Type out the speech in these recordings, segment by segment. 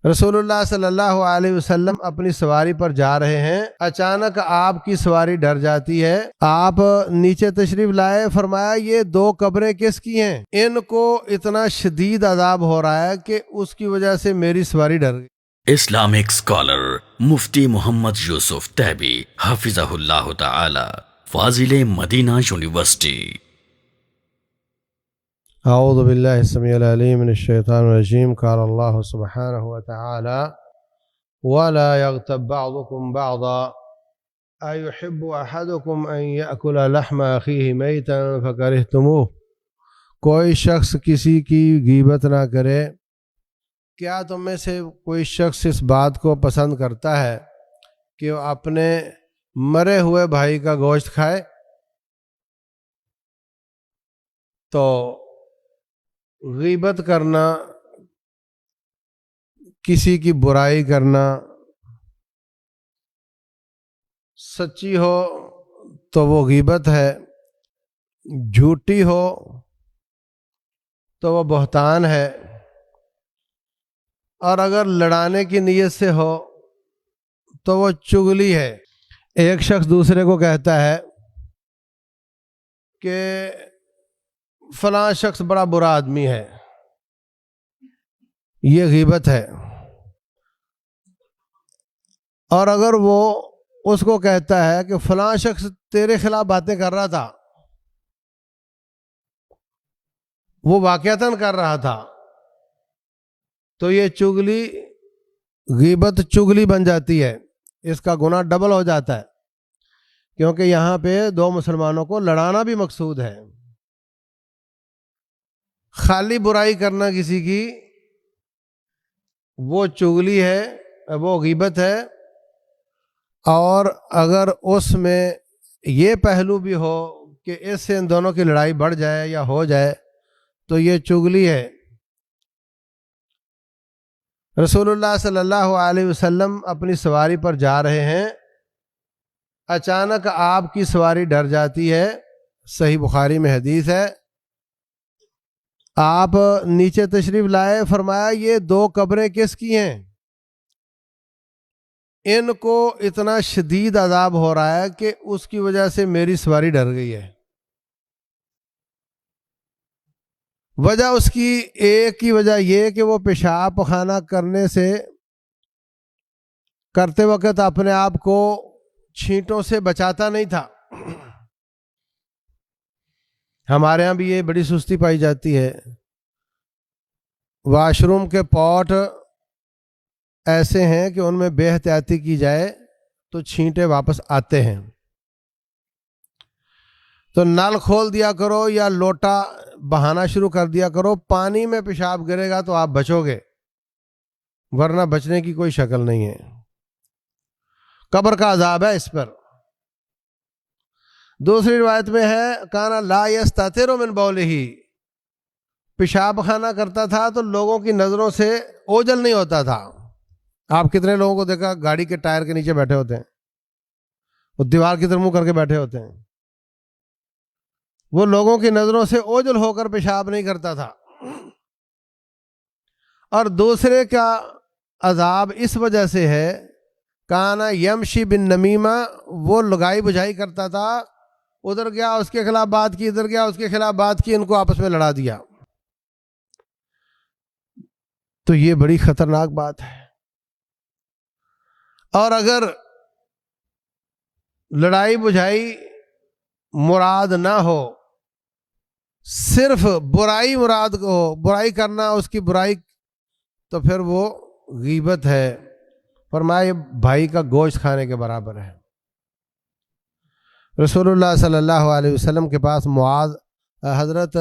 رسول اللہ صلی اللہ علیہ وسلم اپنی سواری پر جا رہے ہیں، اچانک آپ کی سواری ڈر جاتی ہے، آپ نیچے تشریف لائے، فرمایا یہ دو قبریں کس کی ہیں؟ ان کو اتنا شدید عذاب ہو رہا ہے کہ اس کی وجہ سے میری سواری ڈر گئی۔ اسلامک اسکالر مفتی محمد یوسف تیبی حفظہ اللہ تعالی، فاضل مدینہ یونیورسٹی۔ اعوذ باللہ السمیع العلیم من الشیطان الرجیم، قال اللہ سبحانہ وتعالی ولا یغتب بعضکم بعضا ایحب احدکم ان یأکل لحم اخیہ میتا فکرہتموہ، کوئی شخص کسی کی غیبت نہ کرے۔ کیا تم میں سے کوئی شخص اس بات کو پسند کرتا ہے کہ وہ اپنے مرے ہوئے بھائی کا گوشت کھائے؟ تو غیبت کرنا، کسی کی برائی کرنا، سچی ہو تو وہ غیبت ہے، جھوٹی ہو تو وہ بہتان ہے، اور اگر لڑانے کی نیت سے ہو تو وہ چغلی ہے۔ ایک شخص دوسرے کو کہتا ہے کہ فلاں شخص بڑا برا آدمی ہے، یہ غیبت ہے۔ اور اگر وہ اس کو کہتا ہے کہ فلاں شخص تیرے خلاف باتیں کر رہا تھا، وہ واقعتاً کر رہا تھا، تو یہ چغلی، غیبت چغلی بن جاتی ہے، اس کا گناہ ڈبل ہو جاتا ہے، کیونکہ یہاں پہ دو مسلمانوں کو لڑانا بھی مقصود ہے۔ خالی برائی کرنا کسی کی، وہ چغلی ہے، وہ غیبت ہے، اور اگر اس میں یہ پہلو بھی ہو کہ اس سے ان دونوں کی لڑائی بڑھ جائے یا ہو جائے تو یہ چغلی ہے۔ رسول اللہ صلی اللہ علیہ وسلم اپنی سواری پر جا رہے ہیں، اچانک آپ کی سواری ڈر جاتی ہے، صحیح بخاری میں حدیث ہے، آپ نیچے تشریف لائے، فرمایا یہ دو قبریں کس کی ہیں؟ ان کو اتنا شدید عذاب ہو رہا ہے کہ اس کی وجہ سے میری سواری ڈر گئی ہے۔ وجہ اس کی ایک ہی وجہ یہ کہ وہ پیشاب پخانہ کرتے وقت اپنے آپ کو چھینٹوں سے بچاتا نہیں تھا۔ ہمارے ہاں بھی یہ بڑی سستی پائی جاتی ہے، واش روم کے پاٹ ایسے ہیں کہ ان میں بے احتیاطی کی جائے تو چھینٹے واپس آتے ہیں، تو نل کھول دیا کرو یا لوٹا بہانا شروع کر دیا کرو، پانی میں پیشاب گرے گا تو آپ بچو گے، ورنہ بچنے کی کوئی شکل نہیں ہے۔ قبر کا عذاب ہے اس پر۔ دوسری روایت میں ہے کانا لا یستتر من بولہ، پیشاب خانہ کرتا تھا تو لوگوں کی نظروں سے اوجل نہیں ہوتا تھا۔ آپ کتنے لوگوں کو دیکھا گاڑی کے ٹائر کے نیچے بیٹھے ہوتے ہیں، وہ دیوار کی طرف منہ کر کے بیٹھے ہوتے ہیں، وہ لوگوں کی نظروں سے اوجل ہو کر پیشاب نہیں کرتا تھا۔ اور دوسرے کا عذاب اس وجہ سے ہے کانا یمشی بن نمیمہ، وہ لگائی بجھائی کرتا تھا، ادھر گیا اس کے خلاف بات کی، ادھر گیا اس کے خلاف بات کی، ان کو آپس میں لڑا دیا۔ تو یہ بڑی خطرناک بات ہے۔ اور اگر لڑائی بجھائی مراد نہ ہو، صرف برائی مراد ہو، برائی کرنا اس کی برائی، تو پھر وہ غیبت ہے، فرمایا بھائی کا گوشت کھانے کے برابر ہے۔ رسول اللہ صلی اللہ علیہ وسلم کے پاس حضرت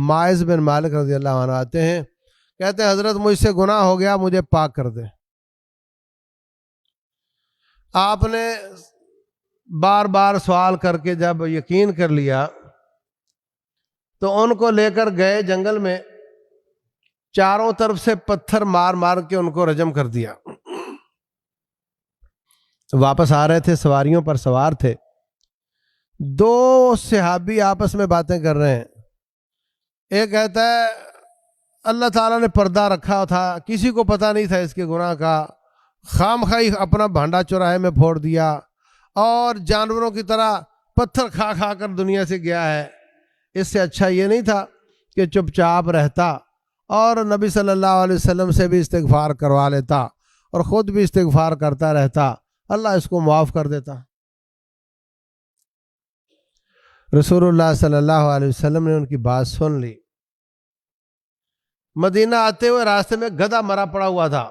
ماعز بن مالک رضی اللہ عنہ آتے ہیں، کہتے ہیں حضرت مجھ سے گناہ ہو گیا، مجھے پاک کر دے۔ آپ نے بار بار سوال کر کے جب یقین کر لیا تو ان کو لے کر گئے جنگل میں، چاروں طرف سے پتھر مار مار کے ان کو رجم کر دیا۔ واپس آ رہے تھے، سواریوں پر سوار تھے، دو صحابی آپس میں باتیں کر رہے ہیں، ایک کہتا ہے اللہ تعالیٰ نے پردہ رکھا تھا، کسی کو پتہ نہیں تھا اس کے گناہ کا، خام خواہ اپنا بھانڈا چوراہے میں پھوڑ دیا اور جانوروں کی طرح پتھر کھا کھا کر دنیا سے گیا ہے۔ اس سے اچھا یہ نہیں تھا کہ چپ چاپ رہتا اور نبی صلی اللہ علیہ وسلم سے بھی استغفار کروا لیتا اور خود بھی استغفار کرتا رہتا، اللہ اس کو معاف کر دیتا۔ رسول اللہ صلی اللہ علیہ وسلم نے ان کی بات سن لی۔ مدینہ آتے ہوئے راستے میں گدھا مرا پڑا ہوا تھا،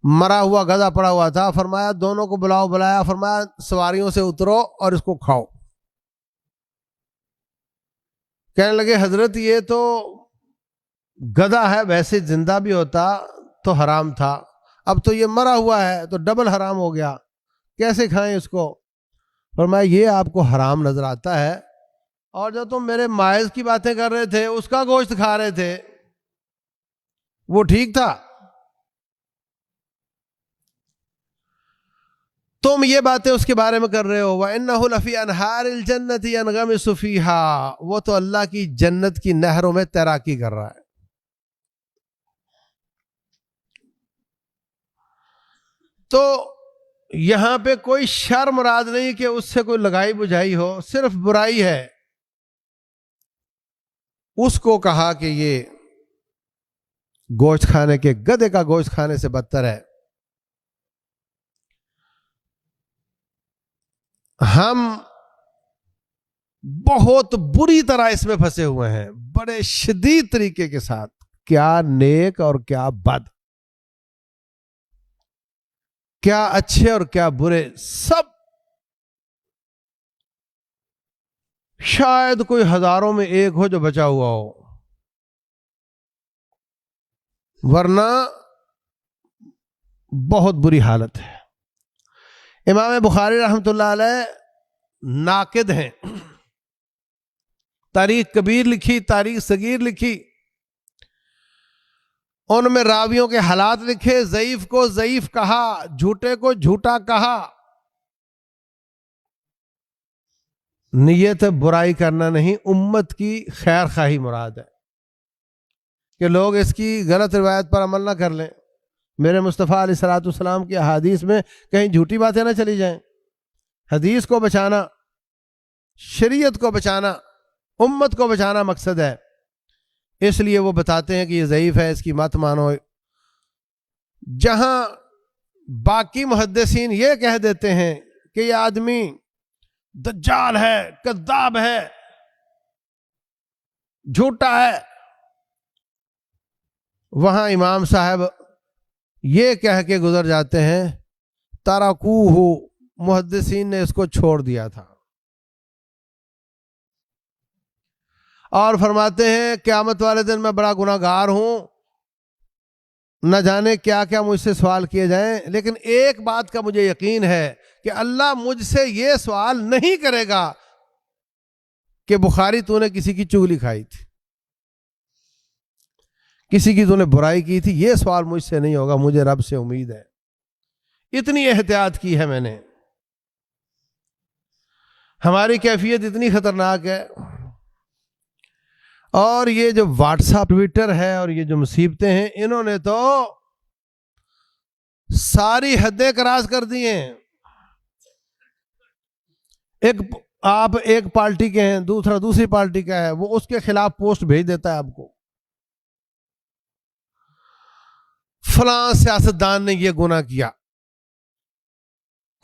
مرا ہوا گدھا پڑا ہوا تھا۔ فرمایا دونوں کو بلاؤ، بلایا، فرمایا سواریوں سے اترو اور اس کو کھاؤ۔ کہنے لگے حضرت یہ تو گدھا ہے، ویسے زندہ بھی ہوتا تو حرام تھا، اب تو یہ مرا ہوا ہے تو ڈبل حرام ہو گیا، کیسے کھائیں اس کو؟ فرمایا یہ آپ کو حرام نظر آتا ہے، اور جو تم میرے ماعز کی باتیں کر رہے تھے اس کا گوشت کھا رہے تھے وہ ٹھیک تھا، تم یہ باتیں اس کے بارے میں کر رہے ہو۔ وَإِنَّهُ لَفِي أَنْهَارِ الْجَنَّةِ يَنْغَمِسُ فِيهَا، وہ تو اللہ کی جنت کی نہروں میں تیراکی کر رہا ہے۔ تو یہاں پہ کوئی شر مراد نہیں کہ اس سے کوئی لگائی بجھائی ہو، صرف برائی ہے۔ اس کو کہا کہ یہ گوشت کھانے کے، گدھے کا گوشت کھانے سے بدتر ہے۔ ہم بہت بری طرح اس میں پھنسے ہوئے ہیں، بڑے شدید طریقے کے ساتھ، کیا نیک اور کیا بد، کیا اچھے اور کیا برے، سب شاید کوئی ہزاروں میں ایک ہو جو بچا ہوا ہو، ورنہ بہت بری حالت ہے۔ امام بخاری رحمۃ اللہ علیہ ناقد ہیں، تاریخ کبیر لکھی، تاریخ صغیر لکھی، ان میں راویوں کے حالات لکھے، ضعیف کو ضعیف کہا، جھوٹے کو جھوٹا کہا۔ نیت برائی کرنا نہیں، امت کی خیر خواہی مراد ہے کہ لوگ اس کی غلط روایت پر عمل نہ کر لیں، میرے مصطفیٰ علیہ الصلوۃ والسلام کی احادیث میں کہیں جھوٹی باتیں نہ چلی جائیں۔ حدیث کو بچانا، شریعت کو بچانا، امت کو بچانا مقصد ہے، اس لیے وہ بتاتے ہیں کہ یہ ضعیف ہے، اس کی مت مانو۔ جہاں باقی محدثین یہ کہہ دیتے ہیں کہ یہ آدمی دجال ہے، کذاب ہے، جھوٹا ہے، وہاں امام صاحب یہ کہہ کے گزر جاتے ہیں ترکوہ، محدثین نے اس کو چھوڑ دیا تھا، اور فرماتے ہیں قیامت والے دن میں بڑا گناہ گار ہوں، نہ جانے کیا کیا مجھ سے سوال کیے جائیں، لیکن ایک بات کا مجھے یقین ہے کہ اللہ مجھ سے یہ سوال نہیں کرے گا کہ بخاری تو نے کسی کی چغلی کھائی تھی، کسی کی تو نے برائی کی تھی، یہ سوال مجھ سے نہیں ہوگا، مجھے رب سے امید ہے۔ اتنی احتیاط کی ہے میں نے۔ ہماری کیفیت اتنی خطرناک ہے، اور یہ جو واٹس ایپ، ٹویٹر ہے، اور یہ جو مصیبتیں ہیں، انہوں نے تو ساری حدیں کراس کر دی ہیں۔ آپ ایک پارٹی کے ہیں، دوسرا دوسری پارٹی کا ہے، وہ اس کے خلاف پوسٹ بھیج دیتا ہے آپ کو، فلاں سیاستدان نے یہ گناہ کیا،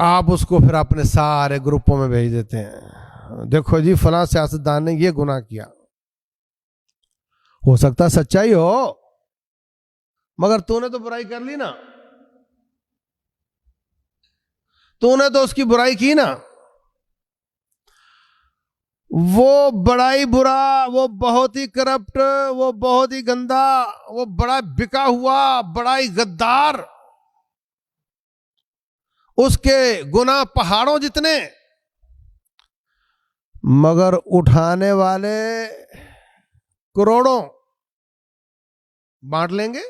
آپ اس کو پھر اپنے سارے گروپوں میں بھیج دیتے ہیں، دیکھو جی فلاں سیاستدان نے یہ گناہ کیا۔ ہو سکتا سچائی ہو، مگر تو نے تو برائی کر لی نا، تو نے تو اس کی برائی کی نا۔ وہ بڑا ہی برا، وہ بہت ہی کرپٹ، وہ بہت ہی گندا، وہ بڑا بکا ہوا، بڑا ہی غدار، اس کے گناہ پہاڑوں جتنے، مگر اٹھانے والے کروڑوں، بانٹ لیں گے،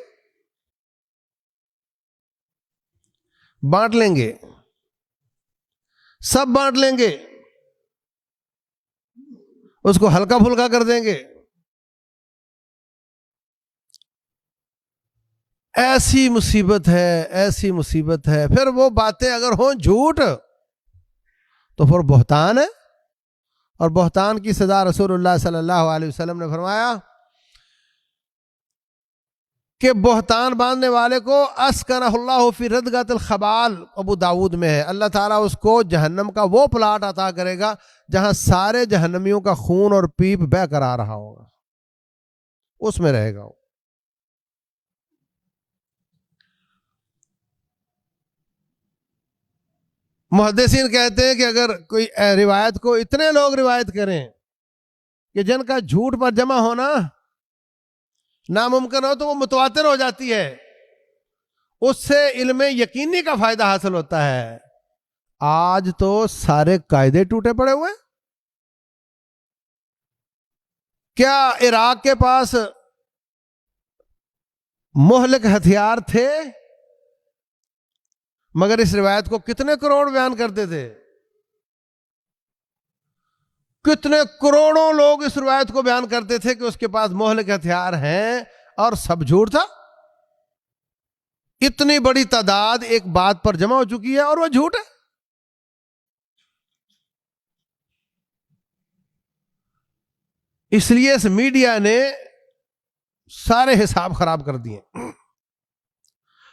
بانٹ لیں گے، سب بانٹ لیں گے، اس کو ہلکا پھلکا کر دیں گے۔ ایسی مصیبت ہے، ایسی مصیبت ہے. پھر وہ باتیں اگر ہوں جھوٹ تو پھر بہتان ہے، اور بہتان کی سزا رسول اللہ صلی اللہ علیہ وسلم نے فرمایا کہ بہتان باندھنے والے کو اسکنہ اللہ فی ردغۃ الخبال، ابو داود میں ہے، اللہ تعالیٰ اس کو جہنم کا وہ پلاٹ عطا کرے گا جہاں سارے جہنمیوں کا خون اور پیپ بہہ کر آ رہا ہوگا، اس میں رہے گا وہ. محدثین کہتے ہیں کہ اگر کوئی روایت کو اتنے لوگ روایت کریں کہ جن کا جھوٹ پر جمع ہونا ناممکن ہو تو وہ متواتر ہو جاتی ہے، اس سے علم یقینی کا فائدہ حاصل ہوتا ہے. آج تو سارے قاعدے ٹوٹے پڑے ہوئے. کیا عراق کے پاس مہلک ہتھیار تھے؟ مگر اس روایت کو کتنے کروڑ بیان کرتے تھے، کتنے کروڑوں لوگ اس روایت کو بیان کرتے تھے کہ اس کے پاس مہلک ہتھیار ہیں، اور سب جھوٹ تھا. اتنی بڑی تعداد ایک بات پر جمع ہو چکی ہے اور وہ جھوٹ ہے. اس لیے اس میڈیا نے سارے حساب خراب کر دیے.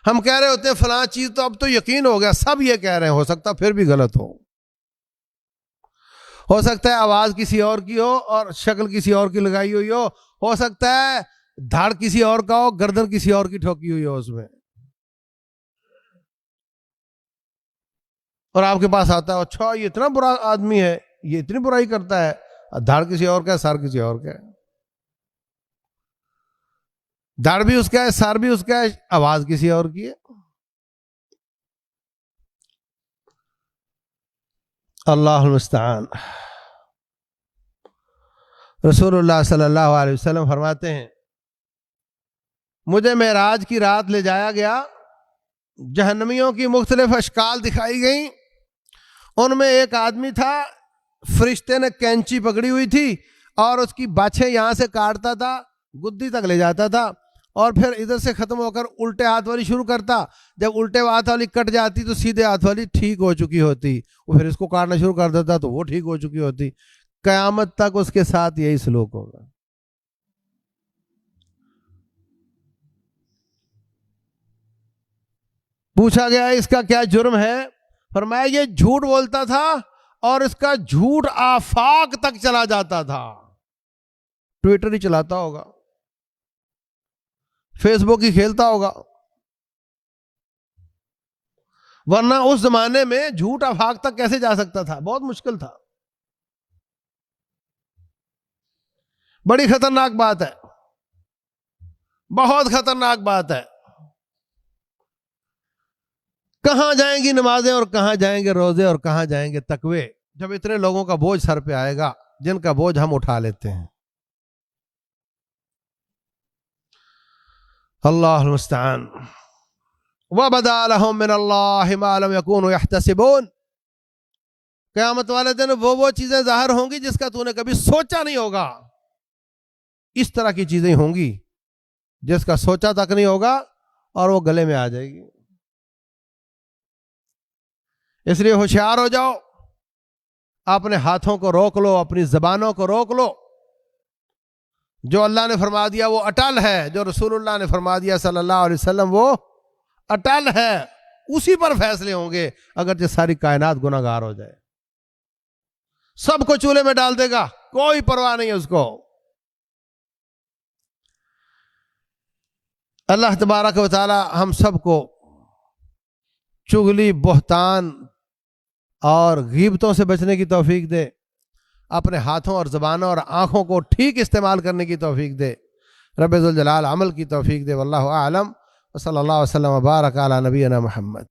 ہم کہہ رہے ہوتے ہیں فلاں چیز تو اب تو یقین ہو گیا، سب یہ کہہ رہے ہیں، ہو سکتا پھر بھی غلط ہو سکتا ہے آواز کسی اور کی ہو اور شکل کسی اور کی لگائی ہوئی ہو سکتا ہے دھڑ کسی اور کا ہو، گردن کسی اور کی ٹھوکی ہوئی ہو اس میں، اور آپ کے پاس آتا ہے اچھا یہ اتنا برا آدمی ہے، یہ اتنی برائی کرتا ہے، دھڑ کسی اور کا ہے، سر کسی اور کا ہے، دھڑ بھی اس کا ہے، سر بھی اس کا ہے، آواز کسی اور کی ہے. اللہ المستعان. رسول اللہ صلی اللہ علیہ وسلم فرماتے ہیں مجھے معراج کی رات لے جایا گیا، جہنمیوں کی مختلف اشکال دکھائی گئیں. ان میں ایک آدمی تھا، فرشتے نے کینچی پکڑی ہوئی تھی اور اس کی باچھیں یہاں سے کاٹتا تھا، گدی تک لے جاتا تھا، اور پھر ادھر سے ختم ہو کر الٹے ہاتھ والی شروع کرتا. جب الٹے ہاتھ والی کٹ جاتی تو سیدھے ہاتھ والی ٹھیک ہو چکی ہوتی، وہ پھر اس کو کاٹنا شروع کر دیتا تو وہ ٹھیک ہو چکی ہوتی. قیامت تک اس کے ساتھ یہی سلوک ہوگا. پوچھا گیا اس کا کیا جرم ہے؟ فرمایا یہ جھوٹ بولتا تھا اور اس کا جھوٹ آفاق تک چلا جاتا تھا. ٹویٹر ہی چلاتا ہوگا، فیس بک ہی کھیلتا ہوگا، ورنہ اس زمانے میں جھوٹ آفاق تک کیسے جا سکتا تھا؟ بہت مشکل تھا. بڑی خطرناک بات ہے، بہت خطرناک بات ہے. کہاں جائیں گی نمازیں اور کہاں جائیں گے روزے اور کہاں جائیں گے تقوی، جب اتنے لوگوں کا بوجھ سر پہ آئے گا جن کا بوجھ ہم اٹھا لیتے ہیں. اللہ المستعان. وَبَدَا لَهُم مِّنَ اللَّهِ مَا لَمْ يَكُونُوا يَحْتَسِبُونَ. قیامت والے دن وہ چیزیں ظاہر ہوں گی جس کا تو نے کبھی سوچا نہیں ہوگا. اس طرح کی چیزیں ہوں گی جس کا سوچا تک نہیں ہوگا اور وہ گلے میں آ جائے گی. اس لیے ہوشیار ہو جاؤ، اپنے ہاتھوں کو روک لو، اپنی زبانوں کو روک لو. جو اللہ نے فرما دیا وہ اٹل ہے، جو رسول اللہ نے فرما دیا صلی اللہ علیہ وسلم وہ اٹل ہے، اسی پر فیصلے ہوں گے. اگرچہ ساری کائنات گناہ گار ہو جائے، سب کو چولہے میں ڈال دے گا، کوئی پرواہ نہیں ہے اس کو. اللہ تبارک و تعالی ہم سب کو چغلی، بہتان اور غیبتوں سے بچنے کی توفیق دے، اپنے ہاتھوں اور زبانوں اور آنکھوں کو ٹھیک استعمال کرنے کی توفیق دے. رب ذوالجلال عمل کی توفیق دے. واللہ اعلم. وصلی اللہ وسلم وبارک علی نبینا محمد.